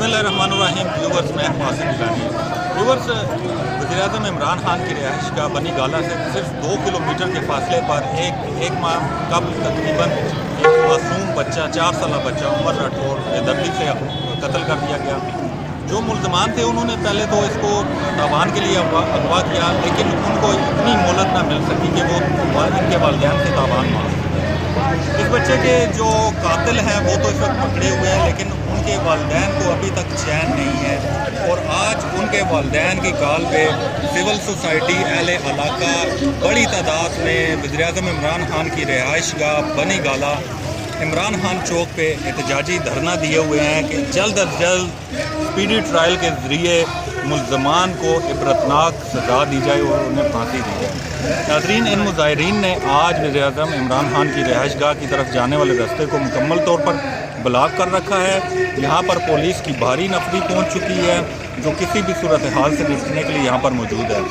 बिस्मिल्लाहिर्रहमानिर्रहीम। व्यूवर्स, मैं मासिक गिलानी। व्यूवर्स, वज़ीर-ए-आज़म इमरान खान की रिहाइश का बनी गाला से सिर्फ 2 किलोमीटर के फासले पर एक माह कबल तकरीबन एक मासूम बच्चा 4 साल बच्चा उमर राठौर बेदर्दी से कत्ल कर दिया गया। जो मुल्ज़मान थे उन्होंने पहले तो इसको तावान के लिए अगवा किया, लेकिन उनको इतनी मोहलत ना मिल सकी कि वो इनके वालिदैन से तावान मांग। इस बच्चे के जो कातिल हैं वो तो इस वक्त पकड़े हुए हैं, लेकिन उनके वालिदैन को अभी तक चैन नहीं है। और आज उनके वालिदैन की कॉल पे सिविल सोसाइटी अहले इलाका बड़ी तादाद में वज़ीर-ए-आज़म इमरान खान की रिहाइश गाह बनी गाला इमरान खान चौक पे एहतजाजी धरना दिए हुए हैं कि जल्द अज जल्द स्पीडी ट्रायल के ज़रिए मुल्ज़मान को इबरतनाक सज़ा दी जाए और उन्हें फांसी दी जाए। नाज़रीन, इन मुज़ाहिरीन ने आज वज़ीर-ए-आज़म इमरान खान की रिहाइश गाह की तरफ जाने वाले रास्ते को मुकम्मल तौर पर ब्लॉक कर रखा है। यहाँ पर पुलिस की भारी नफरी पहुँच चुकी है, जो किसी भी सूरत हाल से निपटने के लिए यहाँ पर मौजूद है।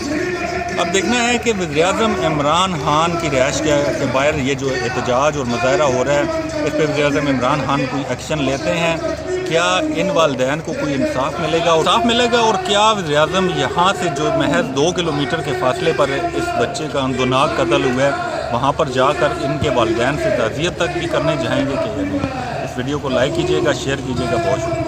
अब देखना है कि वज़ीर-ए-आज़म इमरान खान की रिहाइश के बाहर ये जो एहतजाज और मुजाहरा हो रहा है, इस पर वज़ीर-ए-आज़म इमरान खान कोई एक्शन लेते हैं? क्या इन वालिदैन को कोई इंसाफ मिलेगा और क्या वज़ीर-ए-आज़म यहाँ से जो महज 2 किलोमीटर के फासले पर इस बच्चे का अंदोनाक कत्ल हुआ है वहाँ पर जाकर इनके वालिदैन से ताज़ियत तक भी करने जाएंगे कि नहीं? इस वीडियो को लाइक कीजिएगा, शेयर कीजिएगा। बहुत शुक्रिया।